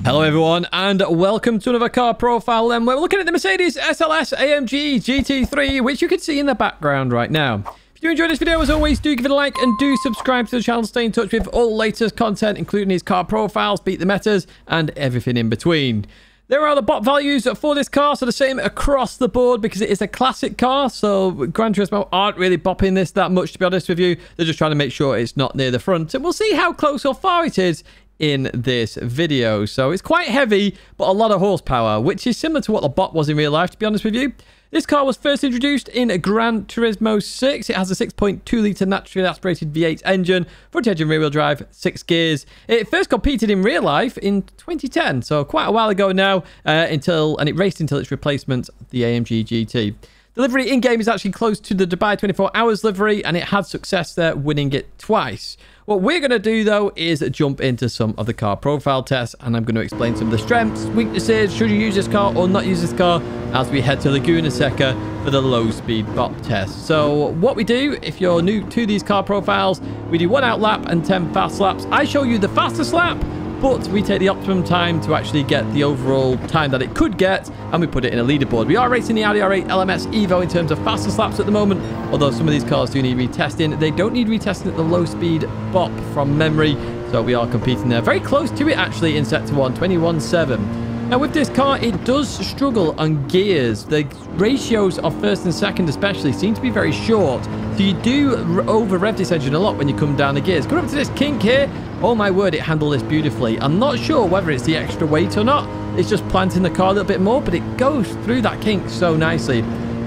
Hello everyone and welcome to another car profile, and we're looking at the Mercedes SLS AMG GT3, which you can see in the background right now. If you enjoyed this video, as always, do give it a like and do subscribe to the channel to stay in touch with all the latest content, including these car profiles, beat the metas, and everything in between. There are the bot values for this car, so the same across the board because it is a classic car. So Gran Turismo aren't really bopping this that much, to be honest with you. They're just trying to make sure it's not near the front, and we'll see how close or far it is in this video. So it's quite heavy, but a lot of horsepower, which is similar to what the bot was in real life, to be honest with you. This car was first introduced in Gran Turismo 6. It has a 6.2 litre naturally aspirated V8 engine, front engine rear wheel drive, 6 gears. It first competed in real life in 2010, so quite a while ago now, and it raced until its replacement, the AMG GT. Delivery in-game is actually close to the Dubai 24 Hours livery, and it had success there, winning it twice. What we're going to do, though, is jump into some of the car profile tests, and I'm going to explain some of the strengths, weaknesses, should you use this car or not use this car, as we head to Laguna Seca for the low-speed bop test. So what we do, if you're new to these car profiles, we do 1 out lap and 10 fast laps. I show you the fastest lap, but we take the optimum time to actually get the overall time that it could get, and we put it in a leaderboard. We are racing the Audi R8 LMS Evo in terms of fastest laps at the moment, although some of these cars do need retesting. They don't need retesting at the low-speed bop from memory, so we are competing there. Very close to it, actually, in Sector 1, 21.7. Now, with this car, it does struggle on gears. The ratios of first and second especially seem to be very short, so you do over-rev this engine a lot when you come down the gears. Coming up to this kink here, oh my word, it handled this beautifully. I'm not sure whether it's the extra weight or not. It's just planting the car a little bit more, but it goes through that kink so nicely.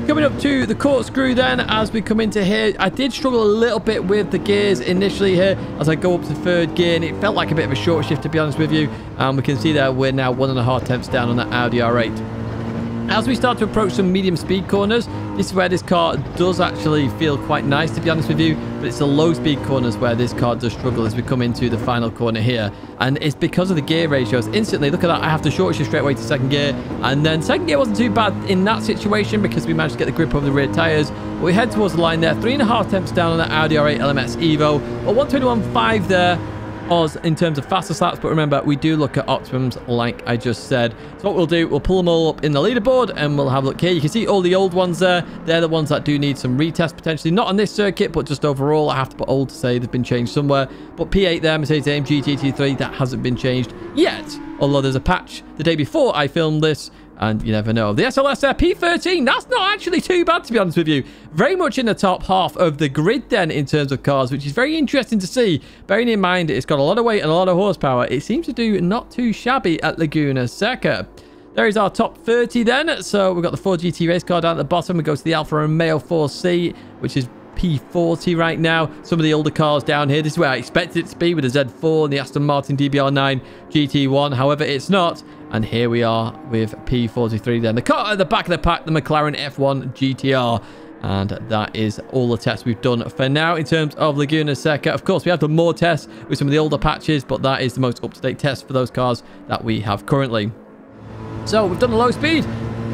Coming up to the corkscrew then, as we come into here, I did struggle a little bit with the gears initially here as I go up to third gear, and it felt like a bit of a short shift, to be honest with you. And we can see that we're now 1.5 tenths down on that Audi R8. As we start to approach some medium speed corners, this is where this car does actually feel quite nice, to be honest with you, but it's the low speed corners where this car does struggle as we come into the final corner here. And it's because of the gear ratios. Instantly, look at that, I have to short shift straight away to second gear, and then second gear wasn't too bad in that situation because we managed to get the grip over the rear tires. But we head towards the line there, 3.5 tenths down on that Audi R8 LMS Evo, but 121.5 there in terms of fastest laps. But remember, we do look at optimums like I just said. So what we'll do, we'll pull them all up in the leaderboard and we'll have a look here. You can see all the old ones there. They're the ones that do need some retest potentially, not on this circuit, but just overall. I have to put old to say they've been changed somewhere. But P8 there, Mercedes AMG GT3, that hasn't been changed yet, although there's a patch the day before I filmed this, and you never know. The SLS P13, that's not actually too bad, to be honest with you. Very much in the top half of the grid then in terms of cars, which is very interesting to see. Bearing in mind it's got a lot of weight and a lot of horsepower, it seems to do not too shabby at Laguna Seca. There is our top 30 then. So we've got the Ford GT race car down at the bottom. We go to the Alfa Romeo 4C, which is P40 right now. Some of the older cars down here, this is where I expected it to be with the Z4 and the Aston Martin DBR9 GT1. However, it's not. And here we are with P43 then. The car at the back of the pack, the McLaren F1 GTR. And that is all the tests we've done for now in terms of Laguna Seca. Of course, we have done more tests with some of the older patches, but that is the most up-to-date test for those cars that we have currently. So we've done the low speed.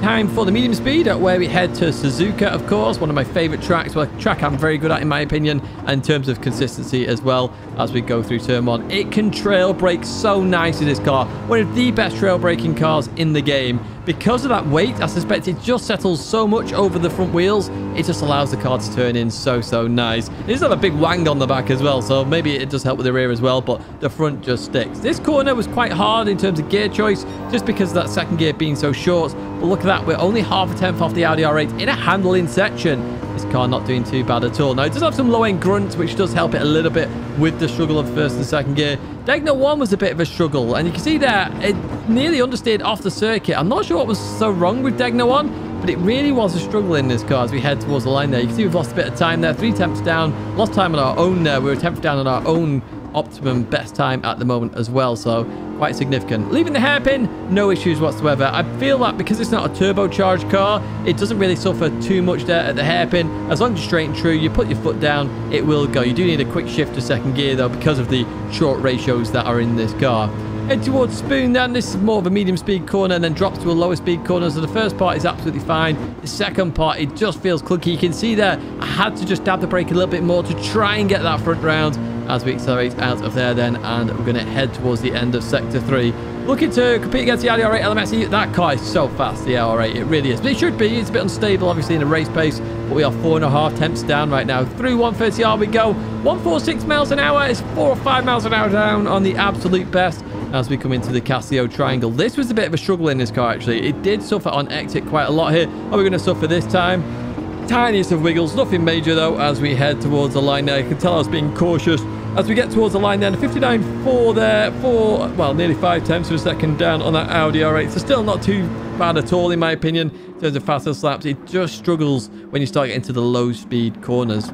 Time for the medium speed, where we head to Suzuka, of course, one of my favorite tracks. Well, a track I'm very good at, in my opinion, in terms of consistency as well as we go through turn 1. It can trail brake so nicely, this car. One of the best trail braking cars in the game. Because of that weight, I suspect it just settles so much over the front wheels, it just allows the car to turn in so nice. It does have a big wang on the back as well, so maybe it does help with the rear as well, but the front just sticks. This corner was quite hard in terms of gear choice, just because of that second gear being so short. But look at that, we're only half a tenth off the Audi R8 in a handling section. This car not doing too bad at all. Now, it does have some low-end grunts, which does help it a little bit with the struggle of first and second gear. Tidgney 1 was a bit of a struggle, and you can see there, it nearly understeered off the circuit. I'm not sure what was so wrong with Tidgney 1, but it really was a struggle in this car as we head towards the line there. You can see we've lost a bit of time there, 3 tenths down, lost time on our own there. We were a tenth down on our own optimum best time at the moment as well, so quite significant. Leaving the hairpin, no issues whatsoever. I feel that because it's not a turbocharged car, it doesn't really suffer too much there at the hairpin. As long as you're straight and true, you put your foot down, it will go. You do need a quick shift to second gear though, because of the short ratios that are in this car. Head towards Spoon then. This is more of a medium speed corner and then drops to a lower speed corner. So the first part is absolutely fine. The second part, it just feels clunky. You can see there, I had to just dab the brake a little bit more to try and get that front round as we accelerate out of there then. And we're going to head towards the end of Sector 3. looking to compete against the Audi R8 LMS. That car is so fast, the R8. It really is. But it should be. It's a bit unstable, obviously, in a race pace. But we are 4.5 tenths down right now. Through 130R we go. 146 miles an hour is 4 or 5 miles an hour down on the absolute best as we come into the Casio Triangle. This was a bit of a struggle in this car, actually. It did suffer on exit quite a lot here. Are we going to suffer this time? Tiniest of wiggles. Nothing major, though, as we head towards the line there. You can tell I was being cautious. As we get towards the line then, 59.4 there for, well, nearly 5 tenths of a second down on that Audi R8. So still not too bad at all, in my opinion, in terms of fastest laps. It just struggles when you start getting to the low-speed corners.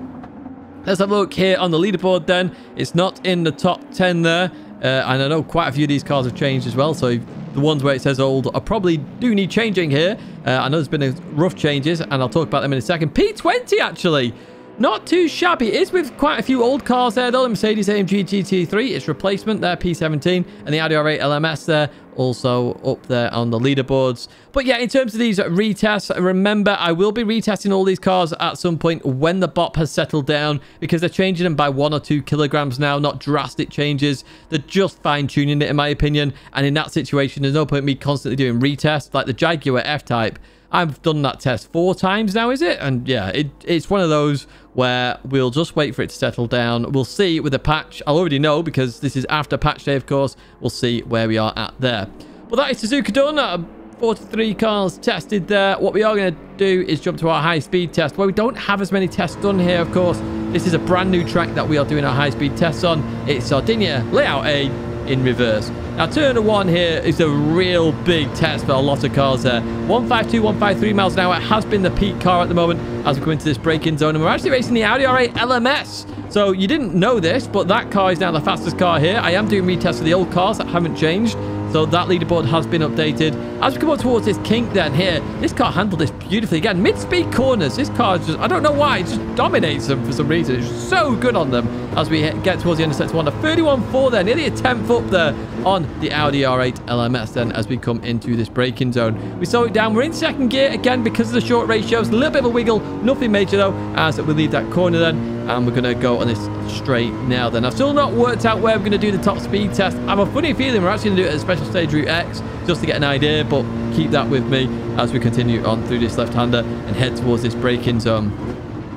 Let's have a look here on the leaderboard then. It's not in the top 10 there. And I know quite a few of these cars have changed as well. So the ones where it says old are probably do need changing here. I know there's been rough changes, and I'll talk about them in a second. P20, actually. Not too shabby. It is with quite a few old cars there, though. The Mercedes AMG GT3, its replacement there, P17. And the Audi R8 LMS there, also up there on the leaderboards. But yeah, in terms of these retests, remember, I will be retesting all these cars at some point when the BOP has settled down, because they're changing them by 1 or 2 kilograms now, not drastic changes. They're just fine-tuning it, in my opinion. And in that situation, there's no point in me constantly doing retests. Like the Jaguar F-Type, I've done that test 4 times now, is it? And yeah, it's one of those where we'll just wait for it to settle down. We'll see with the patch. I'll already know because this is after patch day, of course. We'll see where we are at there. But that is Suzuka done. 43 cars tested there. What we are going to do is jump to our high-speed test. Well, we don't have as many tests done here, of course. This is a brand new track that we are doing our high-speed tests on. It's Sardinia Layout A in reverse. Now, turn 1 here is a real big test for a lot of cars there. 152, 153 miles an hour has been the peak car at the moment as we go into this braking zone. And we're actually racing the Audi R8 LMS. So you didn't know this, but that car is now the fastest car here. I am doing retests of the old cars that haven't changed. So that leaderboard has been updated. As we come up towards this kink then here, this car handled this beautifully. Again, mid-speed corners. This car just, I don't know why, it just dominates them for some reason. It's so good on them as we get towards the end of sector 1. A 31.4 there, nearly a 10th up there on the Audi R8 LMS then as we come into this braking zone. We slow it down. We're in second gear again because of the short ratios. A little bit of a wiggle. Nothing major though as we leave that corner then. And we're going to go on this straight now then. I've still not worked out where we're going to do the top speed test. I have a funny feeling we're actually going to do it at Special Stage Route X just to get an idea, but keep that with me as we continue on through this left-hander and head towards this braking zone.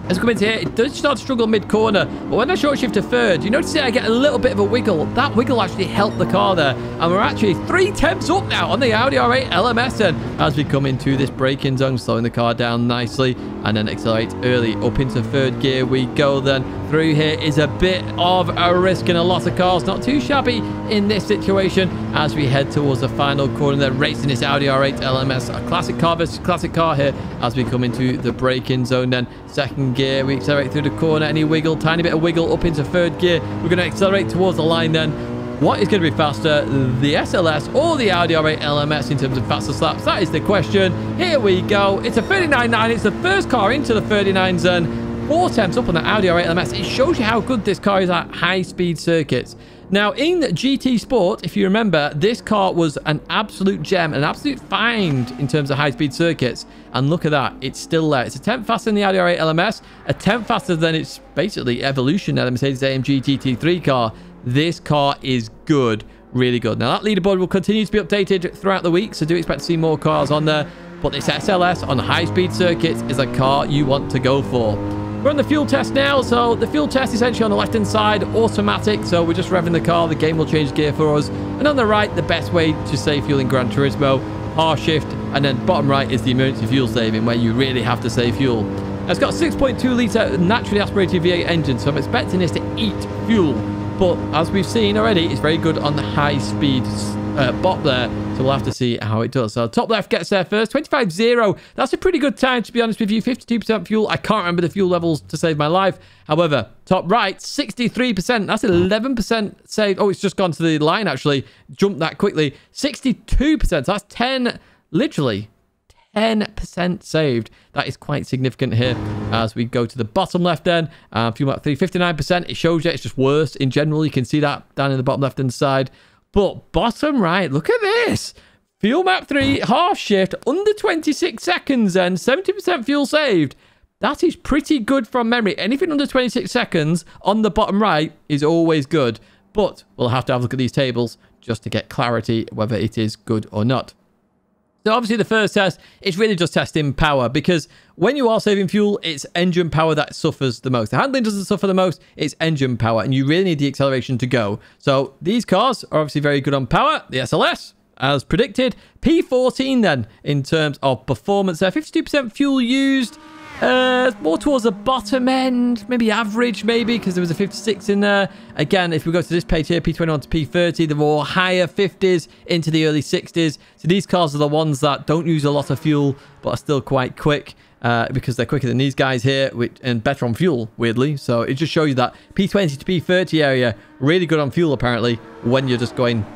As we come into here, it does start to struggle mid-corner, but when I short shift to third, you notice I get a little bit of a wiggle. That wiggle actually helped the car there, and we're actually 3 tenths up now on the Audi R8 LMS then as we come into this braking zone, slowing the car down nicely and then accelerate early up into third gear we go then. Through here is a bit of a risk in a lot of cars, not too shabby in this situation as we head towards the final corner. They're racing this Audi R8 LMS, a classic car versus classic car here as we come into the braking zone then. Second gear, we accelerate through the corner, any wiggle, tiny bit of wiggle up into third gear. We're going to accelerate towards the line then. What is going to be faster, the SLS or the Audi R8 LMS in terms of fastest laps? That is the question. Here we go. It's a 39.9. It's the first car into the 39 zone. 4 tenths up on the Audi R8 LMS. It shows you how good this car is at high-speed circuits. Now, in GT Sport, if you remember, this car was an absolute gem, an absolute find in terms of high-speed circuits. And look at that. It's still there. It's a 10th faster than the Audi R8 LMS, a 10th faster than its basically evolution of the Mercedes AMG GT3 car. This car is good, really good. Now, that leaderboard will continue to be updated throughout the week, so do expect to see more cars on there. But this SLS on high-speed circuits is a car you want to go for. We're on the fuel test now, so the fuel test is essentially on the left-hand side, automatic, so we're just revving the car, the game will change gear for us. And on the right, the best way to save fuel in Gran Turismo, R shift, and then bottom right is the emergency fuel saving, where you really have to save fuel. Now, it's got a 6.2 litre naturally aspirated V8 engine, so I'm expecting this to eat fuel. But as we've seen already, it's very good on the high-speed bot there. So we'll have to see how it does. So top left gets there first. 25.0. That's a pretty good time, to be honest with you. 52% fuel. I can't remember the fuel levels to save my life. However, top right, 63%. That's 11% saved. Oh, it's just gone to the line, actually. Jumped that quickly. 62%. So that's 10, literally 10% saved. That is quite significant here as we go to the bottom left then. Fuel map 3, 59%. It shows you it's just worse in general. You can see that down in the bottom left hand side. But bottom right, look at this. Fuel map 3, half shift, under 26 seconds and 70% fuel saved. That is pretty good from memory. Anything under 26 seconds on the bottom right is always good. But we'll have to have a look at these tables just to get clarity whether it is good or not. So obviously the first test is really just testing power, because when you are saving fuel, it's engine power that suffers the most. The handling doesn't suffer the most, it's engine power, and you really need the acceleration to go. So these cars are obviously very good on power. The SLS, as predicted, P14 then in terms of performance there. 52% fuel used, more towards the bottom end, maybe average, maybe, because there was a 56 in there. Again, if we go to this page here, P21 to P30, the more higher 50s into the early 60s. So these cars are the ones that don't use a lot of fuel, but are still quite quick, because they're quicker than these guys here, and better on fuel, weirdly. So it just shows you that P20 to P30 area, really good on fuel, apparently, when you're just going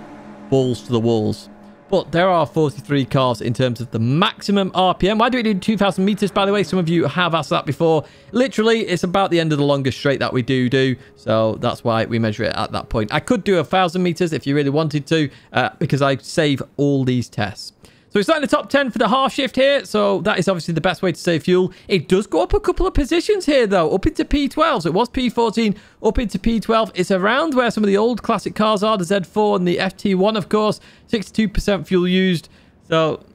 balls to the walls. But there are 43 cars in terms of the maximum RPM. Why do we do 2,000 meters, by the way? Some of you have asked that before. Literally, it's about the end of the longest straight that we do. So that's why we measure it at that point. I could do 1,000 meters if you really wanted to, because I save all these tests. So we're starting the top 10 for the half shift here. So that is obviously the best way to save fuel. It does go up a couple of positions here, though, up into P12. So it was P14, up into P12. It's around where some of the old classic cars are, the Z4 and the FT1, of course. 62% fuel used. So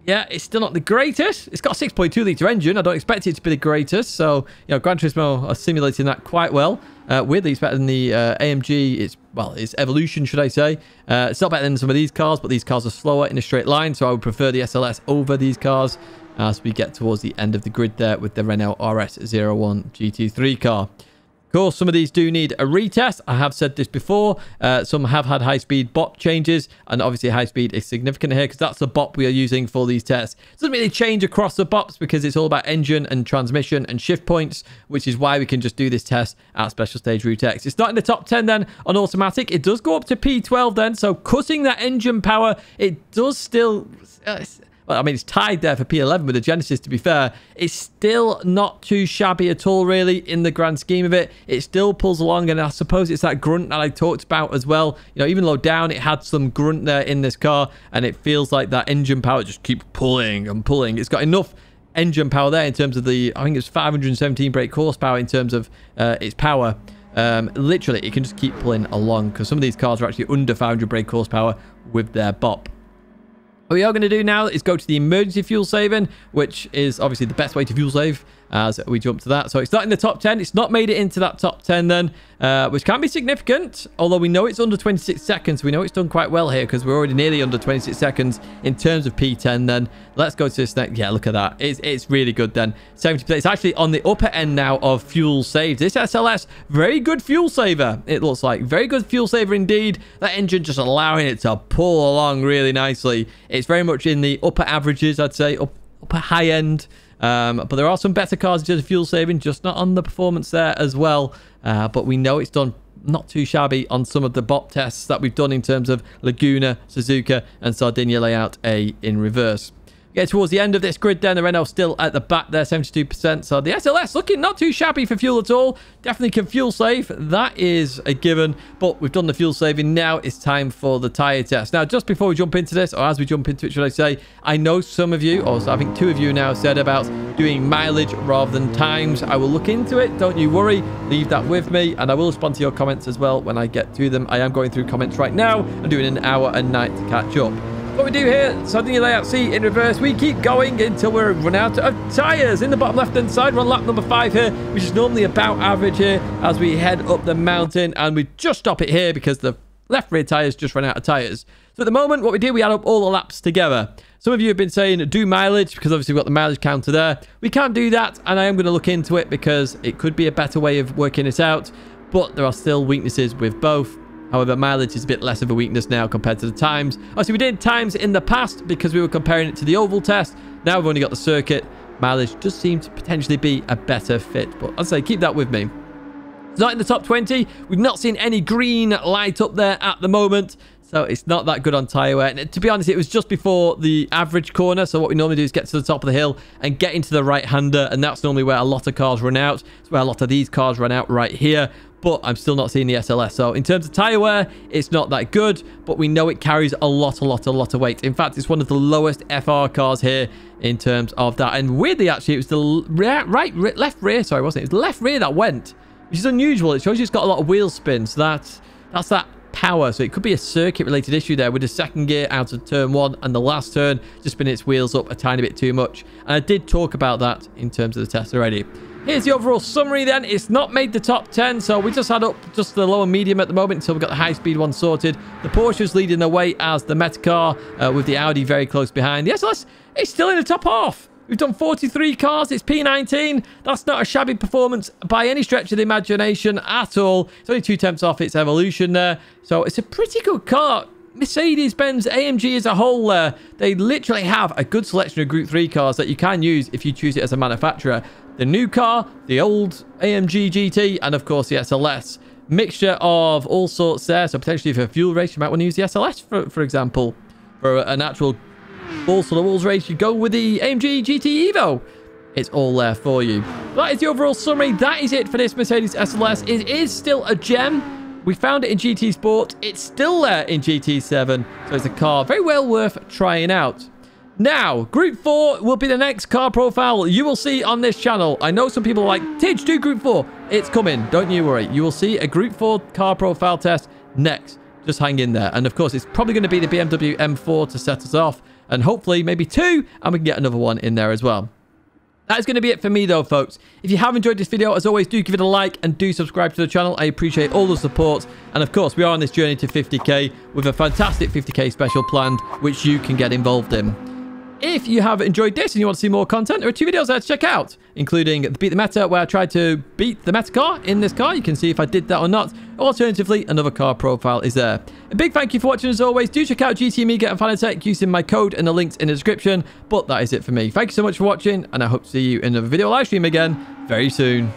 yeah, it's still not the greatest. It's got a 6.2 litre engine. I don't expect it to be the greatest. So, you know, Gran Turismo are simulating that quite well. Weirdly, it's better than the AMG. It's evolution, should I say. It's not better than some of these cars, but these cars are slower in a straight line. So I would prefer the SLS over these cars as we get towards the end of the grid there with the Renault RS01 GT3 car. Of course, some of these do need a retest. I have said this before. Some have had high-speed bop changes, and obviously high-speed is significant here because that's the bop we are using for these tests. It doesn't really change across the bops because it's all about engine and transmission and shift points, which is why we can just do this test at Special Stage Route X. It's not in the top 10 then on automatic. It does go up to P12 then, so cutting that engine power, it does still... well, I mean, it's tied there for P11 with the Genesis, to be fair. It's still not too shabby at all, really, in the grand scheme of it. It still pulls along, and I suppose it's that grunt that I talked about as well. You know, even low down, it had some grunt there in this car, and it feels like that engine power just keeps pulling and pulling. It's got enough engine power there in terms of the, I think it's 517 brake horsepower in terms of its power. Literally, it can just keep pulling along, because some of these cars are actually under 500 brake horsepower with their bop. What we are going to do now is go to the emergency fuel saving, which is obviously the best way to fuel save as we jump to that. So it's not in the top 10. It's not made it into that top 10 then, which can be significant, although we know it's under 26 seconds. We know it's done quite well here because we're already nearly under 26 seconds in terms of P10 then. Let's go to this next. Yeah, look at that. It's really good then. 70%. It's actually on the upper end now of fuel saved. This SLS, very good fuel saver. It looks like very good fuel saver indeed. That engine just allowing it to pull along really nicely. It's very much in the upper averages, I'd say, upper high end. But there are some better cars in terms of fuel saving, just not on the performance there as well. But we know it's done not too shabby on some of the bop tests that we've done in terms of Laguna, Suzuka, and Sardinia Layout A in reverse. Get towards the end of this grid then, the Renault still at the back there, 72%. So the SLS looking not too shabby for fuel at all. Definitely can fuel save. That is a given. But we've done the fuel saving. Now it's time for the tyre test. Now, just before we jump into this, or as we jump into it, should I say, I know some of you, or I think 2 of you now said about doing mileage rather than times. I will look into it. Don't you worry. Leave that with me. And I will respond to your comments as well when I get to them. I am going through comments right now and doing an hour a night to catch up. What we do here, Sardinia Layout C in reverse, we keep going until we're run out of tyres. In the bottom left-hand side, we're on lap number 5 here, which is normally about average here as we head up the mountain. And we just stop it here because the left rear tyres just ran out of tyres. So at the moment, what we do, we add up all the laps together. Some of you have been saying do mileage because obviously we've got the mileage counter there. We can't do that, and I am going to look into it because it could be a better way of working it out. But there are still weaknesses with both. However, mileage is a bit less of a weakness now compared to the times. Obviously, we did times in the past because we were comparing it to the oval test. Now we've only got the circuit. Mileage does seem to potentially be a better fit. But I'd say keep that with me. It's not in the top 20. We've not seen any green light up there at the moment. So it's not that good on Tyre Wear. And to be honest, it was just before the average corner. So what we normally do is get to the top of the hill and get into the right-hander. And that's normally where a lot of cars run out. It's where a lot of these cars run out right here. But I'm still not seeing the SLS. So in terms of Tyre Wear, it's not that good. But we know it carries a lot of weight. In fact, it's one of the lowest FR cars here in terms of that. And weirdly, actually, it was the left rear, wasn't it? It was the left rear that went, which is unusual. It shows you it's got a lot of wheel spin. So that's that power. So it could be a circuit related issue there with the second gear out of turn 1 and the last turn just spinning its wheels up a tiny bit too much. And I did talk about that in terms of the test already. Here's the overall summary then. It's not made the top 10, so we just had up just the low and medium at the moment until we got the high-speed one sorted. The Porsche's leading the way as the Metacar, with the Audi very close behind. The SLS is still in the top half. We've done 43 cars. It's P19. That's not a shabby performance by any stretch of the imagination at all. It's only 2/10 off its evolution there. So it's a pretty good car. Mercedes-Benz AMG as a whole, they literally have a good selection of Group 3 cars that you can use if you choose it as a manufacturer. The new car, the old AMG GT, and of course the SLS. Mixture of all sorts there. So potentially for a fuel race, you might want to use the SLS, for example. For an actual balls to the walls race, you go with the AMG GT Evo. It's all there for you. That is the overall summary. That is it for this Mercedes SLS. It is still a gem. We found it in GT Sport. It's still there in GT7. So it's a car very well worth trying out. Now, Group 4 will be the next car profile you will see on this channel. I know some people are like, Tidge, do Group 4. It's coming. Don't you worry. You will see a Group 4 car profile test next. Just hang in there. And of course, it's probably going to be the BMW M4 to set us off. And hopefully maybe 2, and we can get another one in there as well. That is going to be it for me though, folks. If you have enjoyed this video, as always, do give it a like and do subscribe to the channel. I appreciate all the support. And of course, we are on this journey to 50k with a fantastic 50k special planned, which you can get involved in. If you have enjoyed this and you want to see more content, there are 2 videos there to check out, including the Beat the Meta, where I tried to beat the Meta car in this car. You can see if I did that or not. Alternatively, another car profile is there. A big thank you for watching as always. Do check out GT Amiga and Fanatec using my code and the links in the description. But that is it for me. Thank you so much for watching, and I hope to see you in another video live stream again very soon.